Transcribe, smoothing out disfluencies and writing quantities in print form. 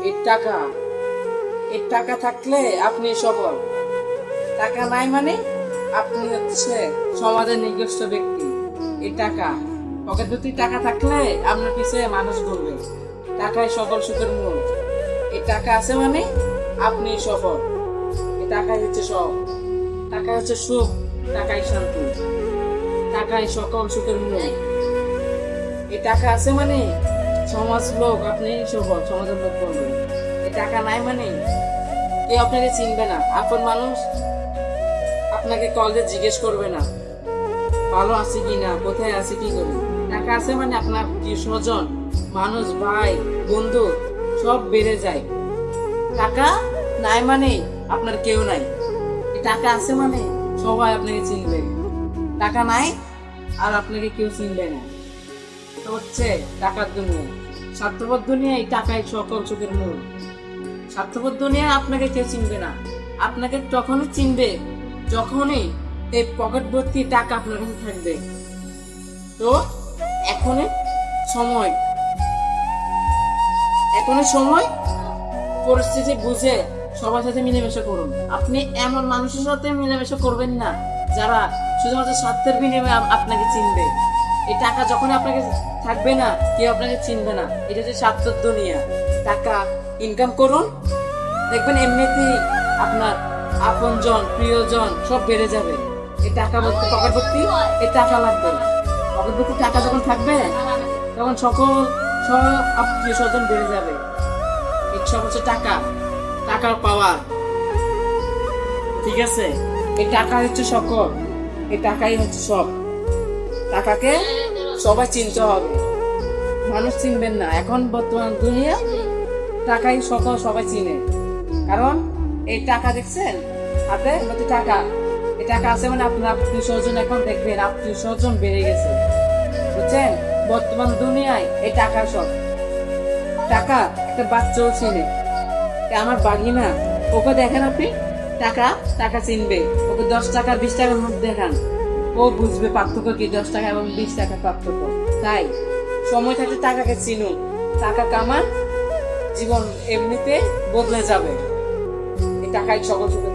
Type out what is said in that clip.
এই টাকা, এই টাকা থাকলে আপনি সফল, টাকা নাই মানে আপনি হচ্ছে সমাজের নিকৃষ্ট ব্যক্তি। এই টাকা পকেট ভর্তি টাকা থাকলে আপনার পিছিয়ে মানুষ ঘুরবে। টাকাই সকল সুখের মূল। এই টাকা আছে মানে আপনি সফল। এই টাকাই হচ্ছে সব, টাকা হচ্ছে সুখ, টাকাই শান্তি, টাকাই সকল সুখের মূল। এই টাকা আছে মানে সমাজ লোক আপনি সফল, সমাজের লোক বলবে। এই টাকা নাই মানে কেউ আপনাকে চিনবে না, আপন মানুষ আপনাকে কলেজে জিজ্ঞেস করবে না ভালো আছে কি না, কোথায় আছে কি করি। টাকা আছে মানে আপনার কি স্বজন, মানুষ, ভাই, বন্ধু সব বেড়ে যায়। টাকা নাই মানে আপনার কেউ নাই। টাকা আছে মানে সবাই আপনাকে চিনবে। টাকা নাই আর আপনাকে কেউ চিনবে না। তো হচ্ছে টাকার দুনিয়া, স্বার্থপর দুনিয়ায় টাকাই সকল সুখের মূল। স্বার্থপর দুনিয়ায় আপনাকে কেউ চিনবে না। আপনাকে তখনই চিনবে যখনই এই পকেট ভর্তি টাকা আপনার কাছে থাকবে। তো এখনই সময়, এখনই সময় পরিস্থিতি বুঝে সবার সাথে মিলেমিশে করুন। আপনি এমন মানুষের সাথে মিলেমিশে করবেন না যারা শুধুমাত্র স্বার্থের বিনিময়ে আপনাকে চিনবে। এই টাকা যখন আপনাকে থাকবে না, কেউ আপনাকে চিনবে না। এটা হচ্ছে স্বার্থের দুনিয়া। টাকা ইনকাম করুন, দেখবেন এমনিতেই আপনার আপনজন, প্রিয়জন সব বেড়ে যাবে। এই টাকা ভর্তি, পকেট ভর্তি এই টাকা লাগবে। পকেট ভর্তি টাকা যখন থাকবে তখন সকল সব আত্মীয় স্বজন বেড়ে যাবে। এই সব হচ্ছে টাকা, টাকার পাওয়ার। ঠিক আছে, এই টাকা হচ্ছে সকল, এই টাকাই হচ্ছে সব। টাকাকে সবাই চিনতে হবে, মানুষ চিনবেন না। এখন বর্তমান দুনিয়া টাকাই সকল, সবাই চিনে। কারণ এই টাকা দেখছেন হাতে বলতে টাকা, এই টাকা আছে মানে আপনার আত্মীয় স্বজন এখন দেখবেন আত্মীয় স্বজন বেড়ে গেছে। বুঝছেন, বর্তমান দুনিয়ায় এই টাকা সব। টাকা একটা বাচ্চাও চিনে। আমার বাগিনা, ওকে দেখেন আপনি, টাকা টাকা চিনবে। ওকে 10 টাকা 20 টাকার মধ্যে দেখান, ও বুঝবে পার্থক্য কি 10 টাকা এবং 20 টাকার পার্থক্য। তাই সময় থাকতে টাকাকে চিনুন, টাকা কামান, জীবন এমনিতে বদলে যাবে। এই টাকাই সকল সুখের